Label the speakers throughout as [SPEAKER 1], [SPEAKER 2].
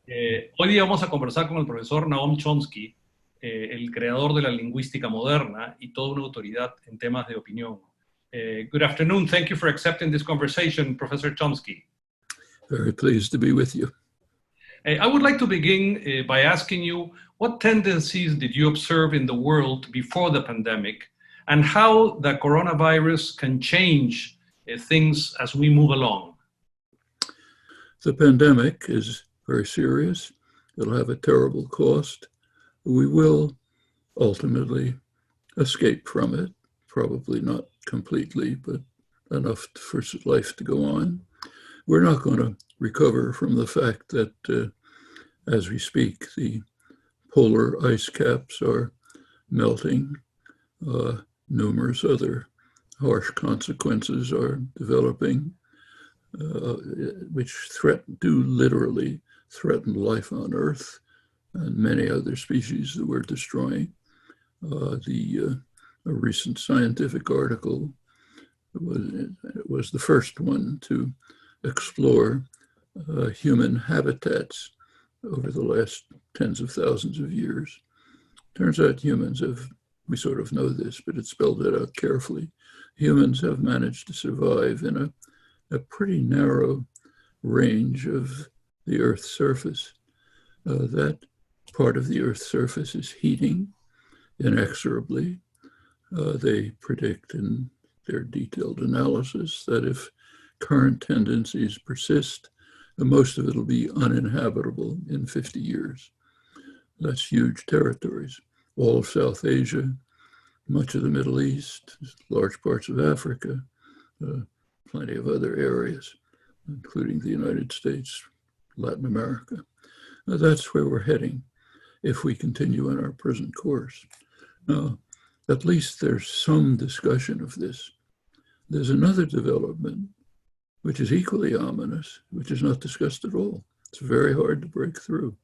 [SPEAKER 1] Hoy día vamos a conversar con el profesor Noam Chomsky, el creador de la lingüística moderna y toda una autoridad en temas de opinión. Good afternoon. Thank you for accepting this conversation, Professor Chomsky.
[SPEAKER 2] Very pleased to be with you.
[SPEAKER 1] I would like to begin by asking you, what tendencies did you observe in the world before the pandemic, and how the coronavirus can change things as we move along?
[SPEAKER 2] The pandemic is very serious. It'll have a terrible cost. We will ultimately escape from it, probably not completely, but enough for life to go on. We're not going to recover from the fact that as we speak, the polar ice caps are melting. Numerous other harsh consequences are developing, which do literally threaten life on Earth and many other species that we're destroying. A recent scientific article was the first one to explore human habitats over the last tens of thousands of years. Turns out we sort of know this, but it's spelled it out carefully. Humans have managed to survive in a pretty narrow range of the Earth's surface. That part of the Earth's surface is heating inexorably. They predict in their detailed analysis that if current tendencies persist, most of it will be uninhabitable in 50 years. That's huge territories. All of South Asia, much of the Middle East, large parts of Africa, plenty of other areas, including the United States, Latin America. Now, that's where we're heading if we continue on our present course. Now, at least there's some discussion of this. There's another development which is equally ominous, which is not discussed at all. It's very hard to break through.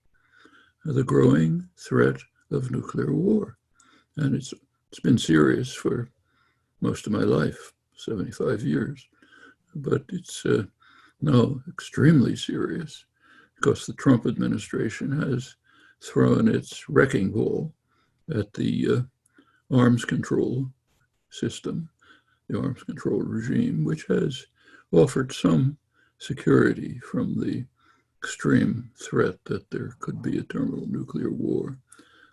[SPEAKER 2] The growing threat of nuclear war. And it's been serious for most of my life, 75 years. But it's now extremely serious because the Trump administration has thrown its wrecking ball at the arms control system, the arms control regime, which has offered some security from the extreme threat that there could be a terminal nuclear war.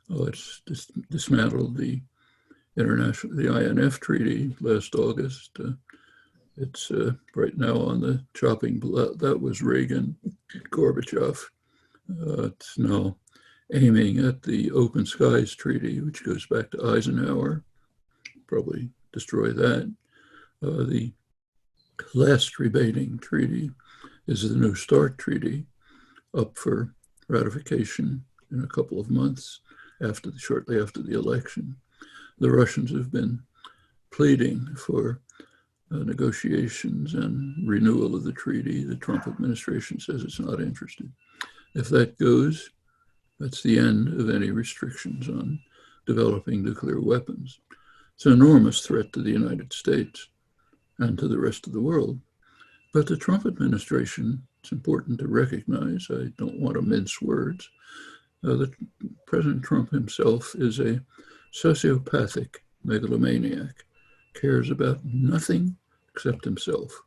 [SPEAKER 2] It's dismantled the INF treaty last August. It's right now on the chopping block. That was Reagan, Gorbachev. It's now aiming at the Open Skies Treaty, which goes back to Eisenhower. Probably destroy that. The last remaining treaty is the New START Treaty, up for ratification in a couple of months, shortly after the election. The Russians have been pleading for negotiations and renewal of the treaty. The Trump administration says it's not interested. If that goes, that's the end of any restrictions on developing nuclear weapons. It's an enormous threat to the United States and to the rest of the world. But the Trump administration, it's important to recognize, I don't want to mince words, that President Trump himself is a sociopathic megalomaniac, cares about nothing except himself.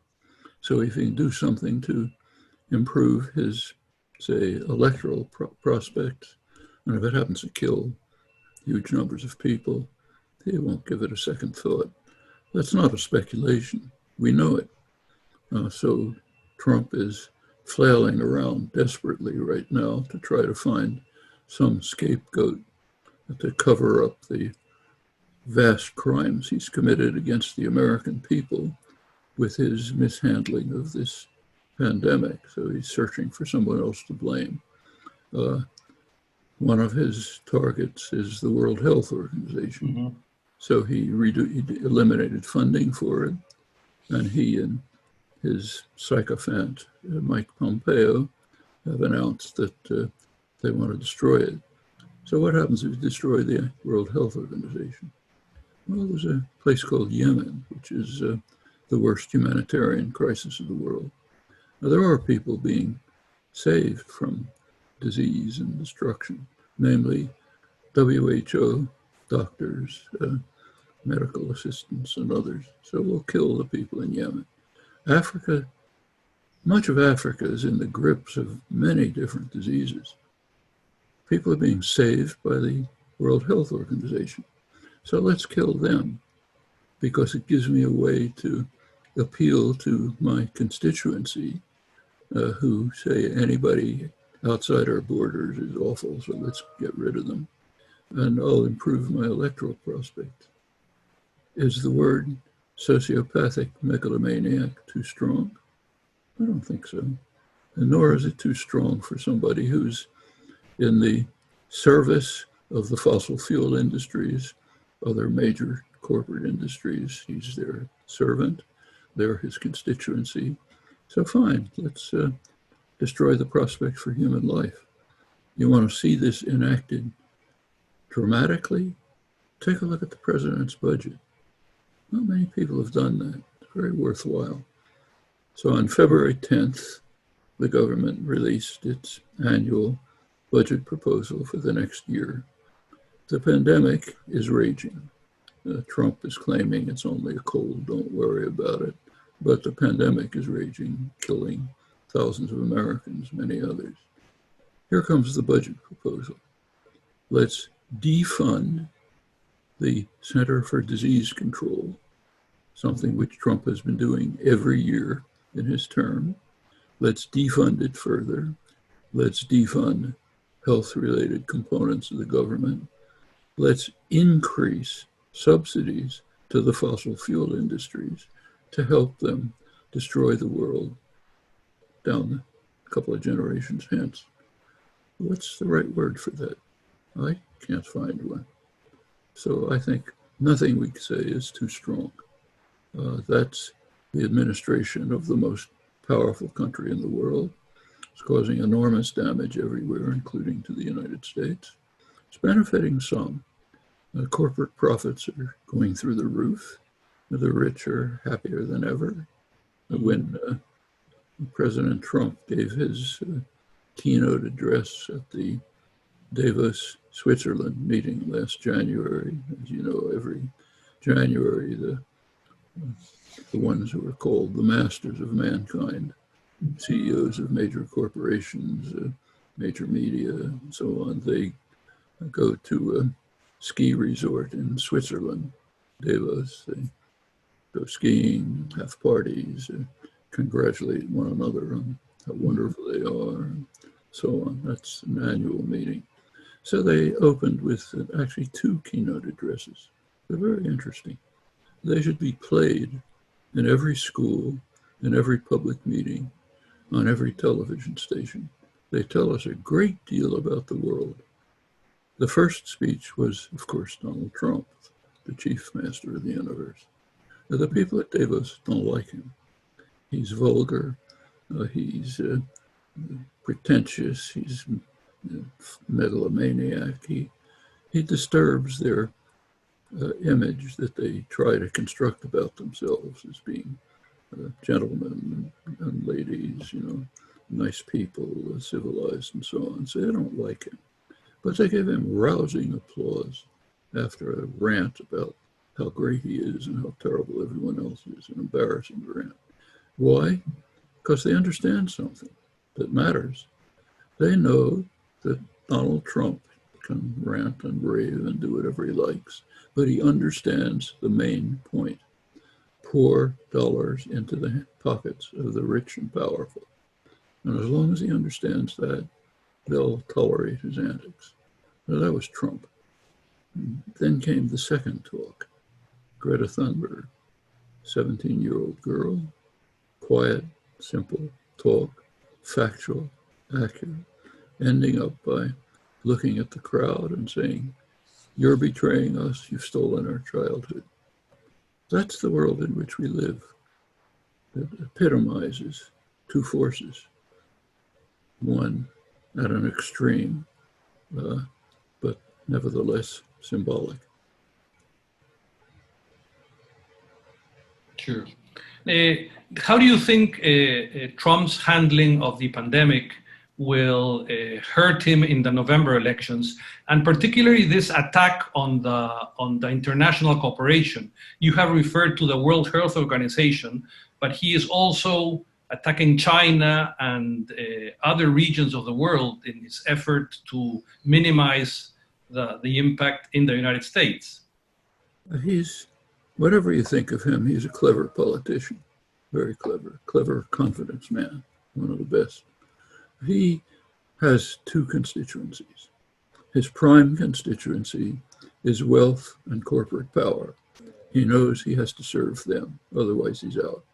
[SPEAKER 2] So if he can do something to improve his, say, electoral prospects, and if it happens to kill huge numbers of people, he won't give it a second thought. That's not a speculation. We know it. So Trump is flailing around desperately right now to try to find some scapegoat to cover up the vast crimes he's committed against the American people with his mishandling of this pandemic. So he's searching for someone else to blame. One of his targets is the World Health Organization. Mm-hmm. So he eliminated funding for it, and he and his sycophant, Mike Pompeo, have announced that they want to destroy it. So what happens if you destroy the World Health Organization? Well, there's a place called Yemen, which is the worst humanitarian crisis of the world. Now, there are people being saved from disease and destruction, namely WHO, doctors, medical assistants, and others. So we'll kill the people in Yemen. Africa, much of Africa is in the grips of many different diseases. People are being saved by the World Health Organization. So let's kill them, because it gives me a way to appeal to my constituency who say anybody outside our borders is awful, so let's get rid of them. And I'll improve my electoral prospects. Is the word sociopathic megalomaniac too strong? I don't think so. And nor is it too strong for somebody who's in the service of the fossil fuel industries, other major corporate industries. He's their servant, they're his constituency. So fine, let's destroy the prospects for human life. You want to see this enacted dramatically? Take a look at the president's budget. Not many people have done that. It's very worthwhile. So on February 10th, the government released its annual budget proposal for the next year. The pandemic is raging. Trump is claiming it's only a cold, don't worry about it. But the pandemic is raging, killing thousands of Americans, many others. Here comes the budget proposal. Let's defund the Center for Disease Control, something which Trump has been doing every year in his term. Let's defund it further. Let's defund health-related components of the government. Let's increase subsidies to the fossil fuel industries to help them destroy the world down a couple of generations hence. What's the right word for that? I can't find one. So I think nothing we say is too strong. That's the administration of the most powerful country in the world. It's causing enormous damage everywhere, including to the United States. It's benefiting some. Corporate profits are going through the roof. The rich are happier than ever. When President Trump gave his keynote address at the Davos, Switzerland meeting last January, as you know, every January, the ones who are called the masters of mankind, CEOs of major corporations, major media, and so on, they go to a ski resort in Switzerland, Davos. They go skiing, have parties, congratulate one another on how wonderful they are, and so on. That's an annual meeting. So they opened with actually 2 keynote addresses. They're very interesting. They should be played in every school, in every public meeting, on every television station. They tell us a great deal about the world. The first speech was, of course, Donald Trump, the chief master of the universe. Now, the people at Davos don't like him. He's vulgar, he's pretentious, he's megalomaniac. He disturbs their image that they try to construct about themselves as being gentlemen and ladies, you know, nice people, civilized and so on. So they don't like him. But they give him rousing applause after a rant about how great he is and how terrible everyone else is, an embarrassing rant. Why? Because they understand something that matters. They know that Donald Trump can rant and rave and do whatever he likes, but he understands the main point: pour dollars into the pockets of the rich and powerful. And as long as he understands that, they'll tolerate his antics. Now, that was Trump. And then came the second talk. Greta Thunberg, 17-year-old girl, quiet, simple talk, factual, accurate, ending up by looking at the crowd and saying, "You're betraying us, you've stolen our childhood." That's the world in which we live. It epitomizes 2 forces. One at an extreme, but nevertheless symbolic.
[SPEAKER 1] Sure. How do you think Trump's handling of the pandemic will hurt him in the November elections, and particularly this attack on the international cooperation. You have referred to the World Health Organization, but he is also attacking China and other regions of the world in his effort to minimize the impact in the United States.
[SPEAKER 2] He's, whatever you think of him, he's a clever politician, very clever confidence man, one of the best. He has two constituencies. His prime constituency is wealth and corporate power. He knows he has to serve them, otherwise he's out.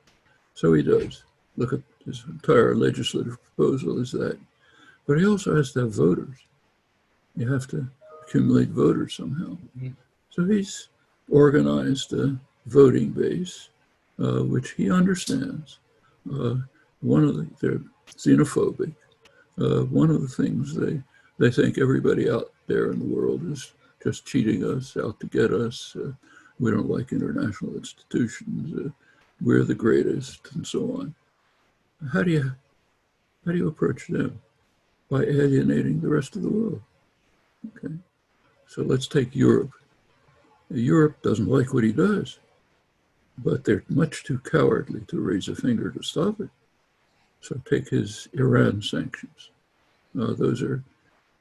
[SPEAKER 2] So he does. Look at his entire legislative proposal is that. But he also has to have voters. You have to accumulate voters somehow. Mm-hmm. So he's organized a voting base, which he understands. They're xenophobic. One of the things they think everybody out there in the world is just cheating us, out to get us. We don't like international institutions. We're the greatest, and so on. How do you approach them? By alienating the rest of the world. Okay, so let's take Europe. Europe doesn't like what he does, but they're much too cowardly to raise a finger to stop it. So take his Iran sanctions. Those are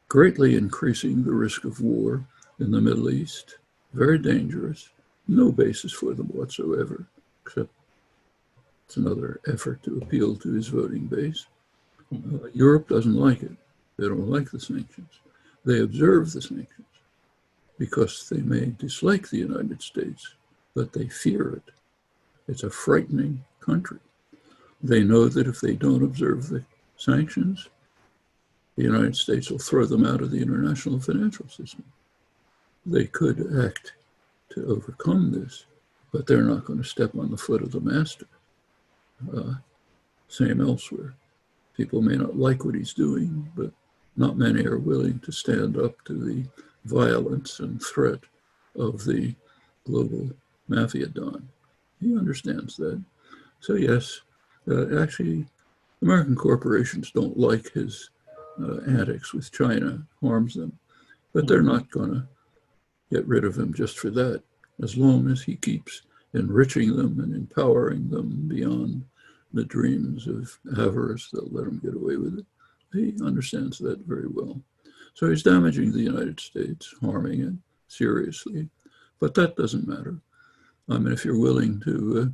[SPEAKER 2] greatly increasing the risk of war in the Middle East. Very dangerous. No basis for them whatsoever, except it's another effort to appeal to his voting base. Europe doesn't like it. They don't like the sanctions. They observe the sanctions because they may dislike the United States, but they fear it. It's a frightening country. They know that if they don't observe the sanctions, the United States will throw them out of the international financial system. They could act to overcome this, but they're not going to step on the foot of the master. Same elsewhere. People may not like what he's doing, but not many are willing to stand up to the violence and threat of the global mafia don. He understands that. So yes, actually, American corporations don't like his antics with China, harms them, but they're not going to get rid of him just for that, as long as he keeps enriching them and empowering them beyond the dreams of avarice. They'll let him get away with it. He understands that very well. So he's damaging the United States, harming it seriously, but that doesn't matter. I mean, if you're willing to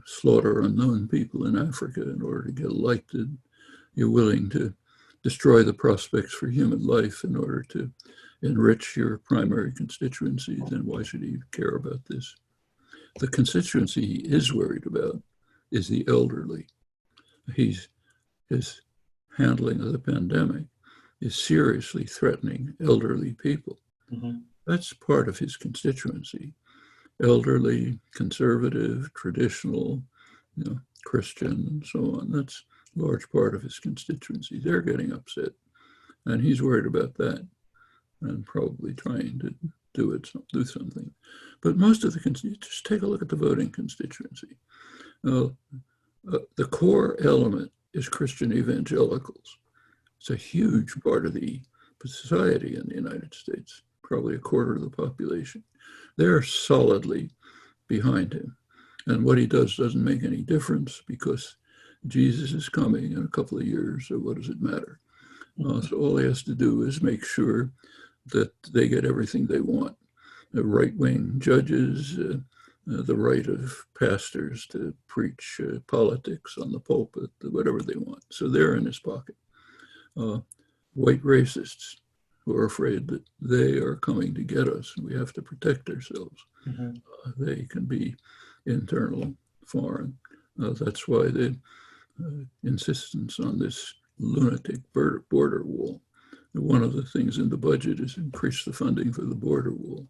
[SPEAKER 2] slaughter unknown people in Africa in order to get elected, you're willing to destroy the prospects for human life in order to enrich your primary constituency, then why should he care about this? The constituency he is worried about is the elderly. His handling of the pandemic is seriously threatening elderly people. Mm-hmm. That's part of his constituency. Elderly, conservative, traditional, Christian, and so on. That's a large part of his constituency. They're getting upset, and he's worried about that and probably trying to do something. But most of the constituency, just take a look at the voting constituency. The core element is Christian evangelicals. It's a huge part of the society in the United States, probably a quarter of the population. They're solidly behind him. And what he does doesn't make any difference because Jesus is coming in a couple of years, so what does it matter? So all he has to do is make sure that they get everything they want. The right-wing judges, the right of pastors to preach politics on the pulpit, whatever they want. So they're in his pocket. White racists who are afraid that they are coming to get us and we have to protect ourselves. Mm-hmm. They can be internal, foreign. That's why the insistence on this lunatic border wall. One of the things in the budget is increase the funding for the border wall.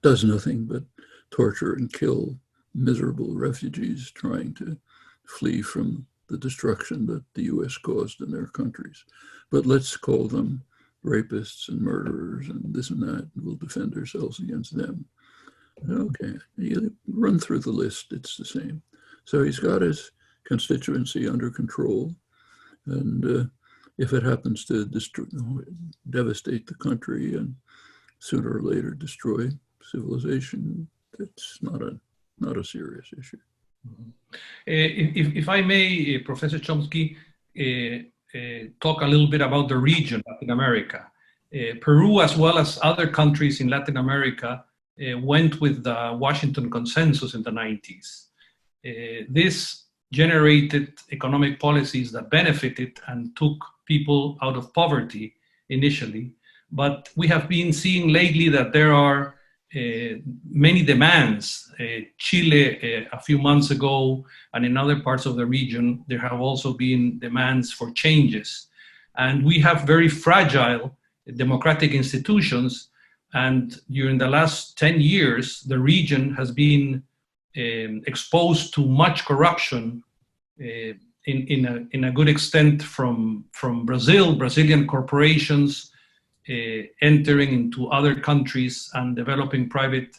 [SPEAKER 2] Does nothing but torture and kill miserable refugees trying to flee from the destruction that the US caused in their countries. But let's call them rapists and murderers and this and that, and we'll defend ourselves against them. Okay, you run through the list, it's the same. So he's got his constituency under control, and if it happens to devastate the country and sooner or later destroy civilization, it's not a serious issue.
[SPEAKER 1] If I may, Professor Chomsky, talk a little bit about the region, Latin America. Peru, as well as other countries in Latin America, went with the Washington Consensus in the 90s. This generated economic policies that benefited and took people out of poverty initially. But we have been seeing lately that there are many demands. Chile, a few months ago, and in other parts of the region, there have also been demands for changes. And we have very fragile democratic institutions. And during the last 10 years, the region has been exposed to much corruption in a good extent from Brazilian corporations entering into other countries and developing private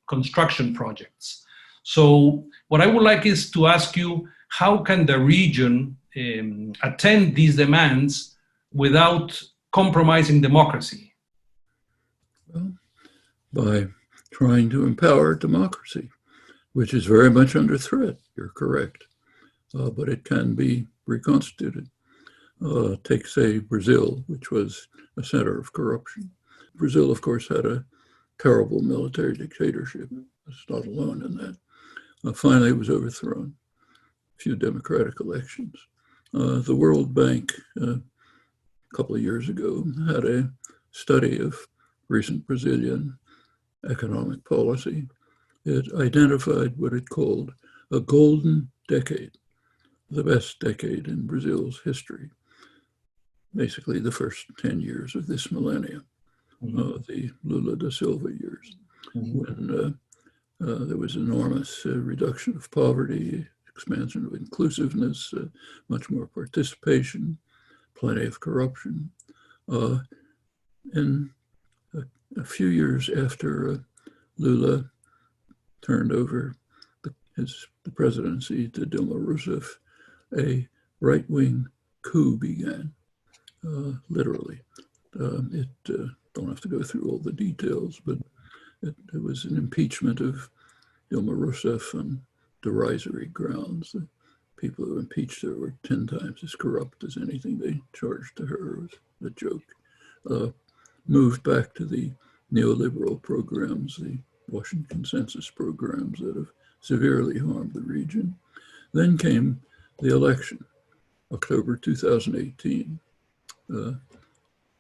[SPEAKER 1] construction projects. So what I would like is to ask you, how can the region attend these demands without compromising democracy?
[SPEAKER 2] Well, by trying to empower democracy, which is very much under threat. You're correct. But it can be reconstituted. Take, say, Brazil, which was a center of corruption. Brazil, of course, had a terrible military dictatorship. It's not alone in that. Finally, it was overthrown. A few democratic elections. The World Bank, a couple of years ago, had a study of recent Brazilian economic policy. It identified what it called a golden decade, the best decade in Brazil's history. Basically, the first 10 years of this millennium, the Lula da Silva years, when there was enormous reduction of poverty, expansion of inclusiveness, much more participation, plenty of corruption. And a few years after Lula turned over the presidency to Dilma Rousseff, a right-wing coup began, literally. Don't have to go through all the details, but it was an impeachment of Dilma Rousseff on derisory grounds. The people who impeached her were 10 times as corrupt as anything they charged to her. It was a joke. Moved back to the neoliberal programs, the Washington Consensus programs that have severely harmed the region. Then came the election, October 2018.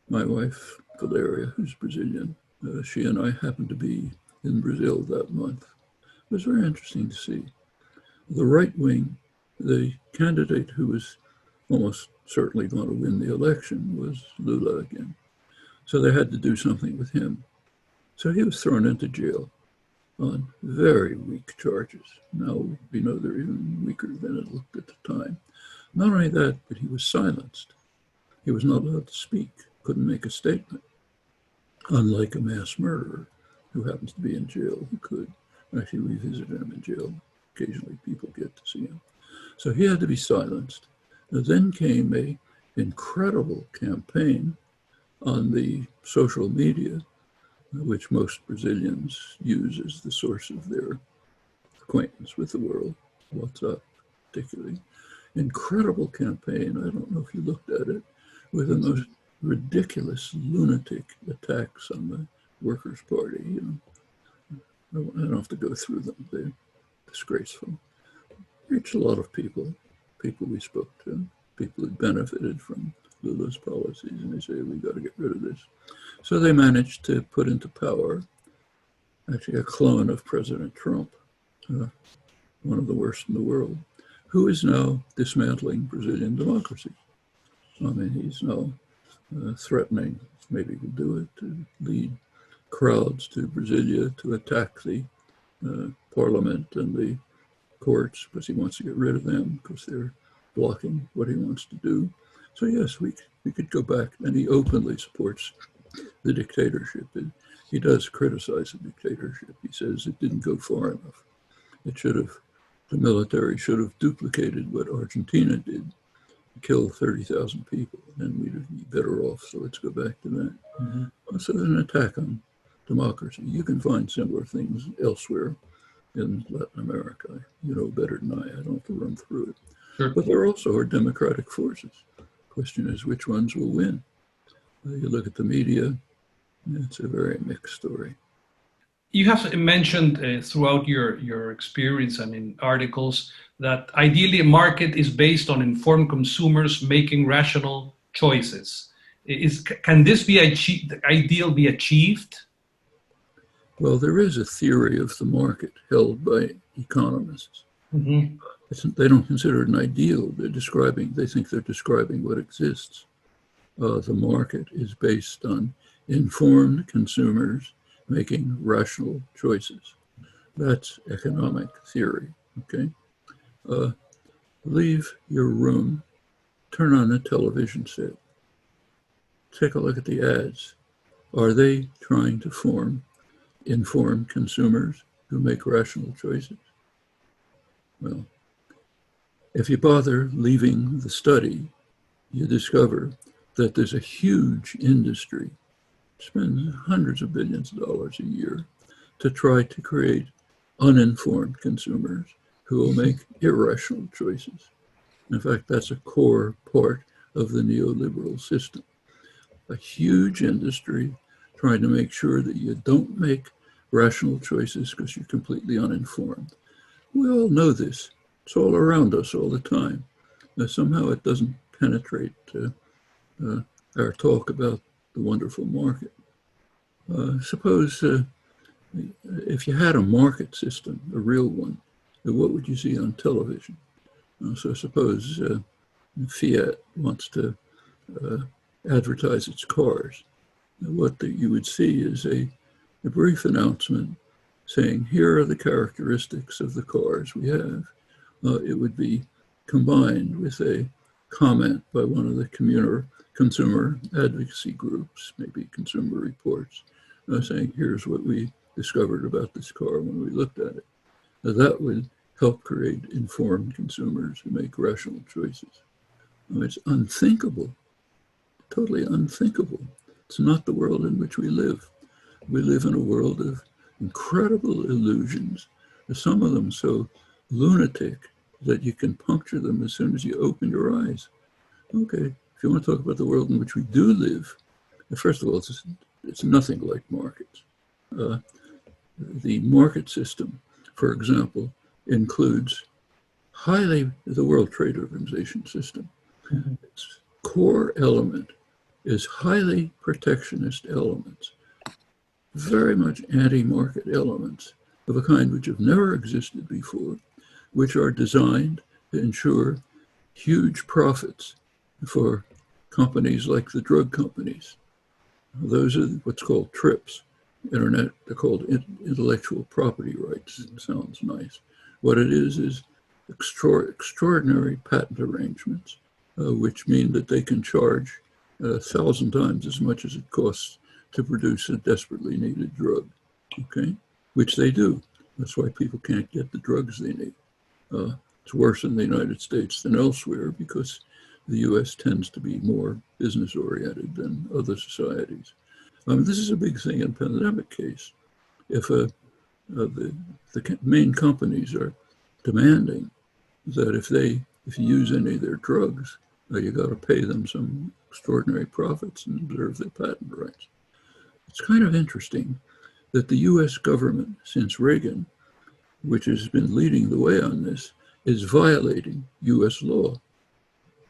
[SPEAKER 2] My wife, Valeria, who's Brazilian, she and I happened to be in Brazil that month. It was very interesting to see. The right wing, the candidate who was almost certainly going to win the election was Lula again. So they had to do something with him. So he was thrown into jail on very weak charges. Now we know they're even weaker than it looked at the time. Not only that, but he was silenced. He was not allowed to speak, couldn't make a statement. Unlike a mass murderer who happens to be in jail, who could. Actually, we visited him in jail. Occasionally people get to see him. So he had to be silenced. And then came an incredible campaign on the social media, which most Brazilians use as the source of their acquaintance with the world, WhatsApp particularly. Incredible campaign, I don't know if you looked at it, with the most ridiculous lunatic attacks on the Workers' Party. You know, I don't have to go through them, they're disgraceful. Reached a lot of people we spoke to, people who benefited from Lula's policies, and they say, we got to get rid of this. So they managed to put into power actually a clone of President Trump, one of the worst in the world, who is now dismantling Brazilian democracy. I mean, he's now threatening, maybe he'll do it, to lead crowds to Brasilia to attack the parliament and the courts, because he wants to get rid of them, because they're blocking what he wants to do. So yes, we could go back, and he openly supports the dictatorship. He does criticize the dictatorship. He says it didn't go far enough. The military should have duplicated what Argentina did kill 30,000 people, then we'd be better off. So let's go back to that.
[SPEAKER 1] Mm-hmm.
[SPEAKER 2] So there's an attack on democracy. You can find similar things elsewhere in Latin America. You know better than I don't have to run through it.
[SPEAKER 1] Sure.
[SPEAKER 2] But there also are democratic forces. The question is which ones will win. You look at the media, it's a very mixed story.
[SPEAKER 1] You have mentioned throughout your experience and in articles that ideally a market is based on informed consumers making rational choices. Can this be achieved, ideal be achieved?
[SPEAKER 2] Well, there is a theory of the market held by economists.
[SPEAKER 1] Mm-hmm.
[SPEAKER 2] They don't consider it an ideal. They think they're describing what exists. The market is based on informed consumers making rational choices. That's economic theory, okay? Leave your room, turn on a television set, take a look at the ads. Are they trying to form informed consumers who make rational choices? Well, if you bother leaving the study, you discover that there's a huge industry, spends hundreds of billions of dollars a year to try to create uninformed consumers who will make irrational choices. In fact, that's a core part of the neoliberal system. A huge industry trying to make sure that you don't make rational choices because you're completely uninformed. We all know this. It's all around us all the time. Now, somehow it doesn't penetrate our talk about the wonderful market. Suppose if you had a market system, a real one, what would you see on television? So suppose Fiat wants to advertise its cars. What you would see is a brief announcement saying, here are the characteristics of the cars we have. It would be combined with a comment by one of the consumer advocacy groups, maybe Consumer Reports, saying, here's what we discovered about this car when we looked at it. Now, that would help create informed consumers who make rational choices. It's unthinkable, totally unthinkable. It's not the world in which we live. We live in a world of incredible illusions, some of them so lunatic that you can puncture them as soon as you open your eyes. Okay, if you want to talk about the world in which we do live, first of all, it's nothing like markets. The market system, for example, includes the World Trade Organization system. Mm-hmm. Its core element is highly protectionist elements, very much anti-market elements of a kind which have never existed before, which are designed to ensure huge profits for companies like the drug companies. Those are what's called TRIPS. They're called intellectual property rights. It sounds nice. What it is extraordinary patent arrangements, which mean that they can charge 1,000 times as much as it costs to produce a desperately needed drug, okay? Which they do. That's why people can't get the drugs they need. It's worse in the United States than elsewhere because the US tends to be more business-oriented than other societies. This is a big thing in the pandemic case. If the main companies are demanding that if you use any of their drugs, you got to pay them some extraordinary profits and observe their patent rights. It's kind of interesting that the US government, since Reagan, which has been leading the way on this, is violating US law.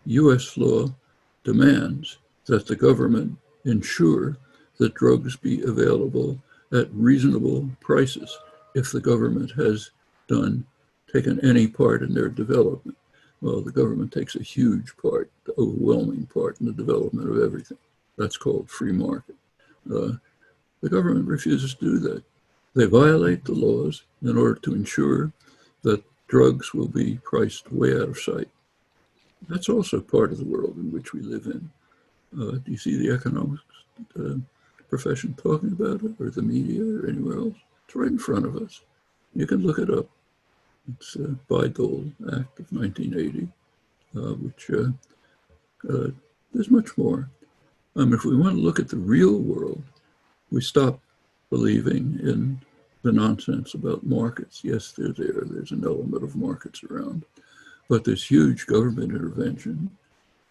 [SPEAKER 2] US law demands that the government ensure that drugs be available at reasonable prices if the government has taken any part in their development. Well, the government takes a huge part, the overwhelming part in the development of everything. That's called free market. The government refuses to do that. They violate the laws in order to ensure that drugs will be priced way out of sight. That's also part of the world in which we live in. Do you see the economics profession talking about it, or the media, or anywhere else? It's right in front of us. You can look it up. It's Bayh-Dole Act of 1980, which There's much more. If we want to look at the real world, we stop believing in the nonsense about markets. Yes, they're there. There's an element of markets around, but there's huge government intervention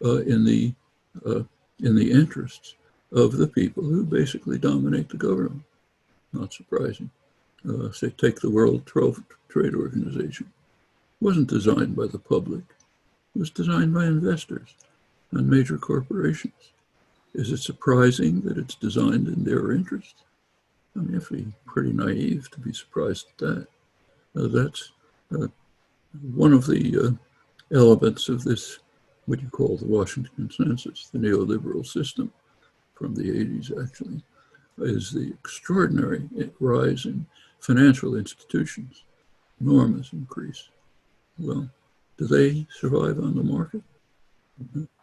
[SPEAKER 2] in the interests of the people who basically dominate the government. Not surprising. Say, take the World Trade Organization. It wasn't designed by the public. It was designed by investors and major corporations. Is it surprising that it's designed in their interest? I mean, you have to be pretty naive to be surprised at that. That's one of the elements of this, what you call the Washington Consensus, the neoliberal system from the 80s, actually, is the extraordinary rise in financial institutions, enormous increase. Well, do they survive on the market?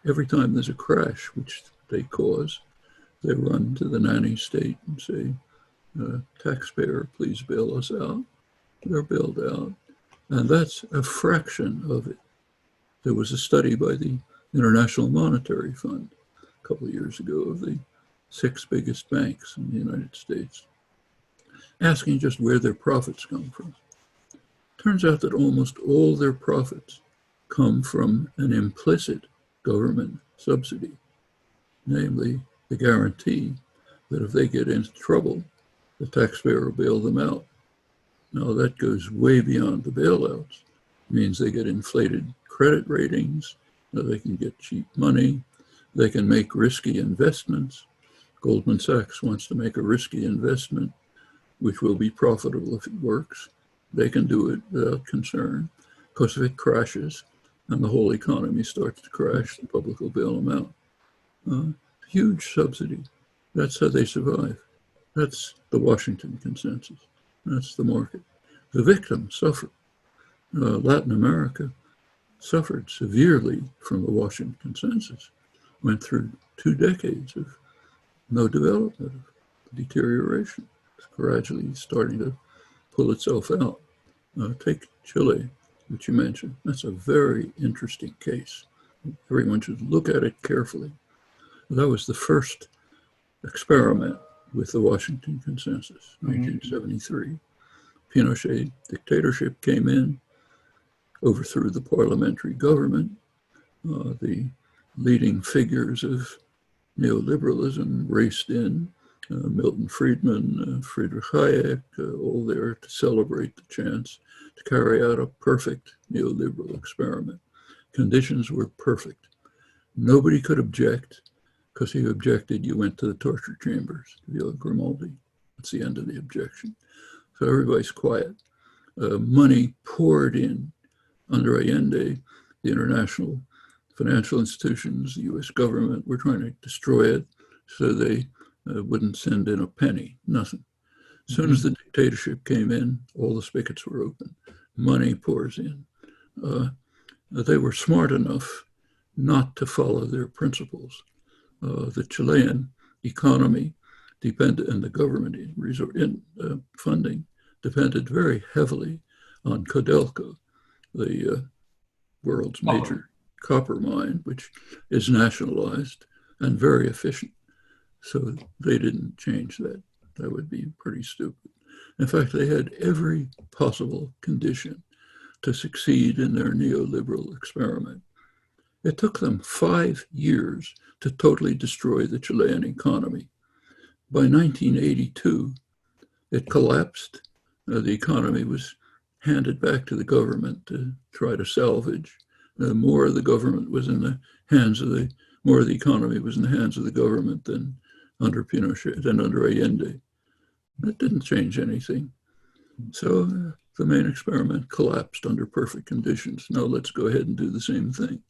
[SPEAKER 2] Every time there's a crash, which they cause, they run to the nanny state and say, taxpayer, please bail us out. They're bailed out. And that's a fraction of it. There was a study by the International Monetary Fund a couple of years ago of the 6 biggest banks in the United States, asking just where their profits come from. Turns out that almost all their profits come from an implicit government subsidy, namely the guarantee that if they get into trouble, the taxpayer will bail them out. Now that goes way beyond the bailouts. It means they get inflated credit ratings, they can get cheap money, they can make risky investments. Goldman Sachs wants to make a risky investment, which will be profitable if it works. They can do it without concern, because if it crashes and the whole economy starts to crash, the public will bail them out. Huge subsidy. That's how they survive. That's the Washington Consensus. That's the market. The victims suffer. Latin America suffered severely from the Washington Consensus, went through 2 decades of no development, of deterioration. It's gradually starting to pull itself out. Take Chile, which you mentioned. That's a very interesting case. Everyone should look at it carefully. That was the first experiment with the Washington Consensus, 1973. Pinochet dictatorship came in, overthrew the parliamentary government. The leading figures of neoliberalism raced in, Milton Friedman, Friedrich Hayek, all there to celebrate the chance to carry out a perfect neoliberal experiment. Conditions were perfect. Nobody could object, because if you objected, you went to the torture chambers, Villa Grimaldi. That's the end of the objection. So everybody's quiet. Money poured in under Allende. The international financial institutions, the US government, were trying to destroy it, so they wouldn't send in a penny, nothing. As soon as the dictatorship came in, all the spigots were open. Money pours in. They were smart enough not to follow their principles. The Chilean economy depended, and the government funding depended very heavily on Codelco, the world's major copper mine, which is nationalized and very efficient. So they didn't change that. That would be pretty stupid. In fact, they had every possible condition to succeed in their neoliberal experiment. It took them 5 years to totally destroy the Chilean economy. By 1982, it collapsed. The economy was handed back to the government to try to salvage. More of the government was in the hands of more of the economy was in the hands of the government than under Pinochet, than under Allende. That didn't change anything. So the main experiment collapsed under perfect conditions. Now let's go ahead and do the same thing.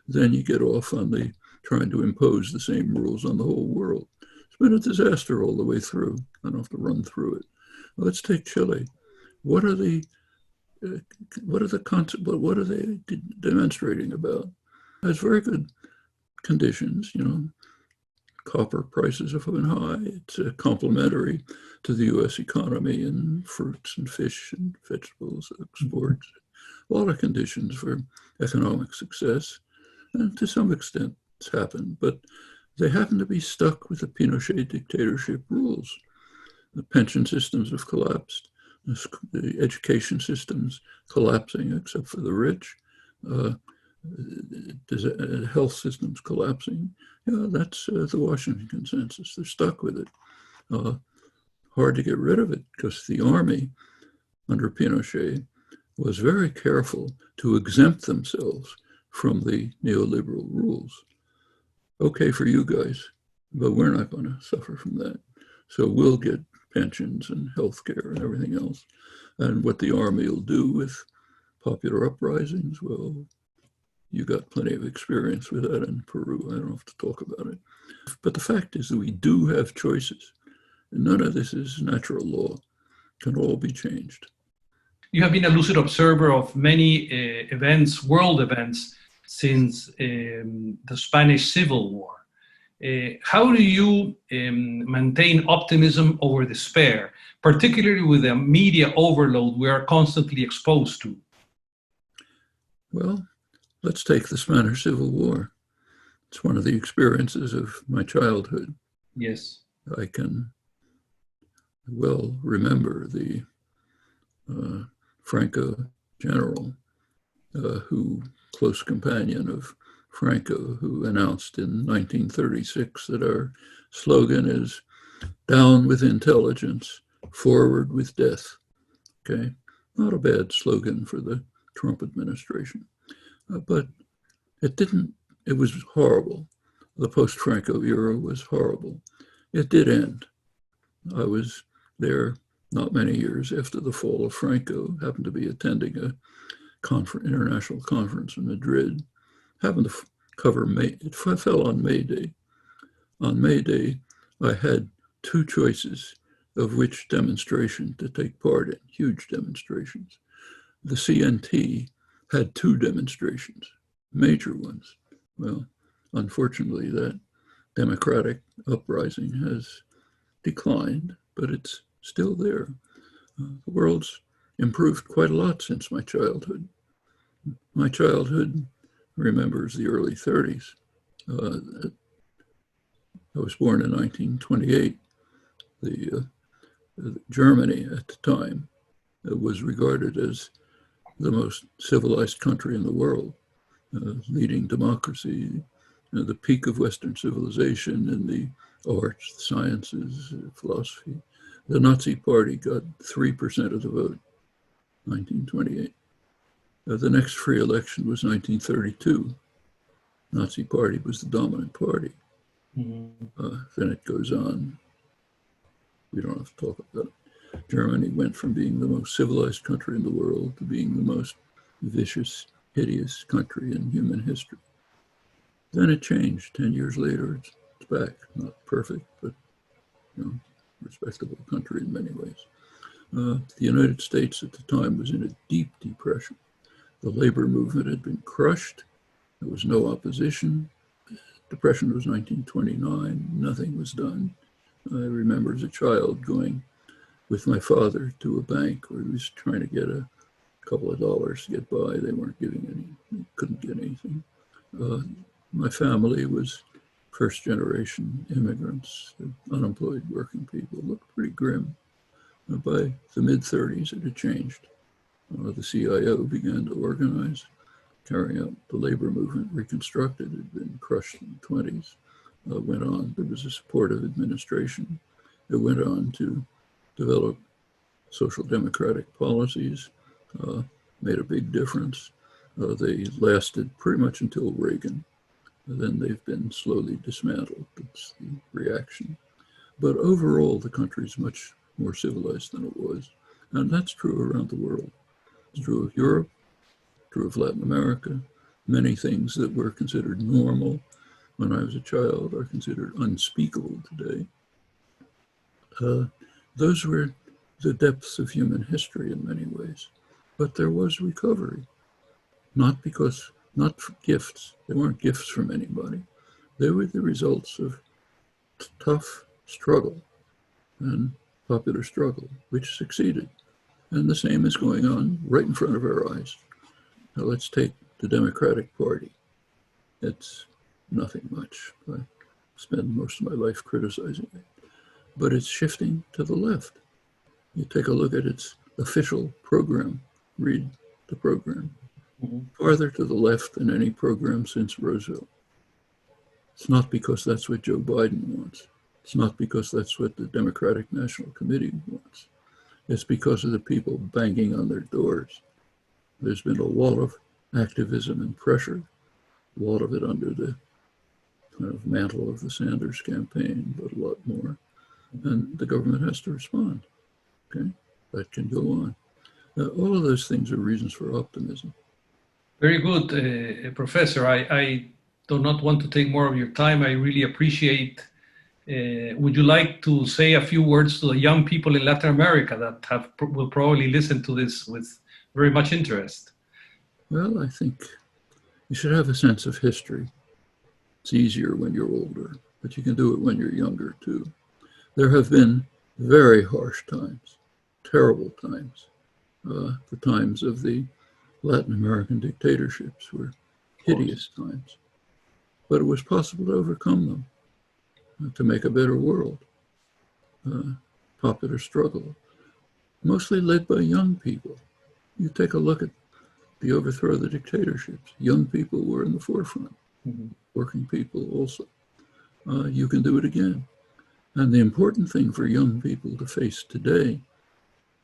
[SPEAKER 2] Then you get off on the trying to impose the same rules on the whole world. It's been a disaster all the way through. I don't have to run through it. Let's take Chile. What are they demonstrating about? It has very good conditions, copper prices have been high. It's complementary to the US economy in fruits and fish and vegetables exports. A lot of conditions for economic success, and to some extent, happened, but they happen to be stuck with the Pinochet dictatorship rules. The pension systems have collapsed, the education systems collapsing except for the rich, health systems collapsing. Yeah, that's the Washington Consensus. They're stuck with it. Hard to get rid of it because the army under Pinochet was very careful to exempt themselves from the neoliberal rules. Okay for you guys, but we're not going to suffer from that. So we'll get pensions and health care and everything else. And what the army will do with popular uprisings, well, you got plenty of experience with that in Peru. I don't have to talk about it. But the fact is that we do have choices. And none of this is natural law. It can all be changed.
[SPEAKER 1] You have been a lucid observer of many events, world events, since the Spanish Civil War. How do you maintain optimism over despair, particularly with the media overload we are constantly exposed to?
[SPEAKER 2] Well, let's take the Spanish Civil War. It's one of the experiences of my childhood.
[SPEAKER 1] Yes.
[SPEAKER 2] I can well remember the Franco general, who close companion of Franco, who announced in 1936 that our slogan is down with intelligence, forward with death. Okay, not a bad slogan for the Trump administration, but it was horrible. The post-Franco era was horrible. It did end. I was there not many years after the fall of Franco, happened to be attending a international conference in Madrid, happened to cover May. It fell on May Day. On May Day, I had two choices of which demonstration to take part in, huge demonstrations. The CNT had two demonstrations, major ones. Well, unfortunately, that democratic uprising has declined, but it's still there. The world's improved quite a lot since my childhood. My childhood remembers the early 30s. I was born in 1928. Germany at the time was regarded as the most civilized country in the world, leading democracy, the peak of Western civilization in the arts, sciences, philosophy. The Nazi Party got 3% of the vote, 1928. The next free election was 1932. Nazi Party was the dominant party. Mm-hmm. Then it goes on. We don't have to talk about it. Germany went from being the most civilized country in the world to being the most vicious, hideous country in human history. Then it changed. 10 years later, it's back. Not perfect, but respectable country in many ways. The United States at the time was in a deep depression. The labor movement had been crushed. There was no opposition. Depression was 1929. Nothing was done. I remember as a child going with my father to a bank where he was trying to get a couple of dollars to get by. They weren't giving any, couldn't get anything. My family was first generation immigrants, unemployed working people, looked pretty grim. By the mid-30s, it had changed. The CIO began to organize, carrying out the labor movement, reconstructed. It had been crushed in the 20s, went on. There was a supportive administration. It went on to develop social democratic policies, made a big difference. They lasted pretty much until Reagan. Then they've been slowly dismantled. It's the reaction. But overall, the country is much more civilized than it was. And that's true around the world. It's true of Europe, true of Latin America. Many things that were considered normal when I was a child are considered unspeakable today. Those were the depths of human history in many ways. But there was recovery, not for gifts. They weren't gifts from anybody. They were the results of tough struggle and popular struggle, which succeeded. And the same is going on right in front of our eyes. Now let's take the Democratic Party. It's nothing much. I spend most of my life criticizing it. But it's shifting to the left. You take a look at its official program, read the program, farther to the left than any program since Roosevelt. It's not because that's what Joe Biden wants. It's not because that's what the Democratic National Committee wants. It's because of the people banging on their doors. There's been a lot of activism and pressure, a lot of it under the kind of mantle of the Sanders campaign, but a lot more. And the government has to respond. Okay, that can go on. All of those things are reasons for optimism.
[SPEAKER 1] Very good, Professor. I do not want to take more of your time. I really appreciate. Would you like to say a few words to the young people in Latin America that will probably listen to this with very much interest?
[SPEAKER 2] Well, I think you should have a sense of history. It's easier when you're older, but you can do it when you're younger too. There have been very harsh times, terrible times. The times of the Latin American dictatorships were hideous times, but it was possible to overcome them, to make a better world. Popular struggle, mostly led by young people. You take a look at the overthrow of the dictatorships. Young people were in the forefront, working people also. You can do it again. And the important thing for young people to face today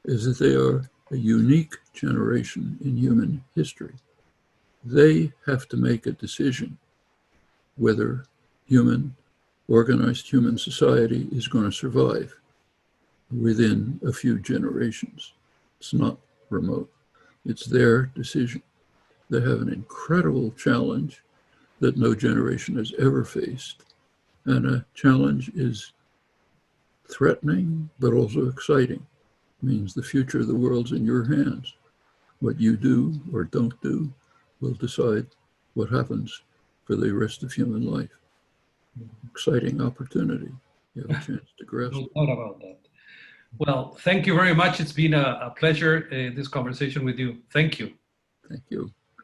[SPEAKER 2] is that they are a unique generation in human history. They have to make a decision whether organized human society is going to survive within a few generations. It's not remote. It's their decision. They have an incredible challenge that no generation has ever faced. And a challenge is threatening, but also exciting. It means the future of the world's in your hands. What you do or don't do will decide what happens for the rest of human life. Exciting opportunity. You have a chance to grasp it.
[SPEAKER 1] No doubt about that. Well, thank you very much. It's been a pleasure, this conversation with you. Thank you.
[SPEAKER 2] Thank you.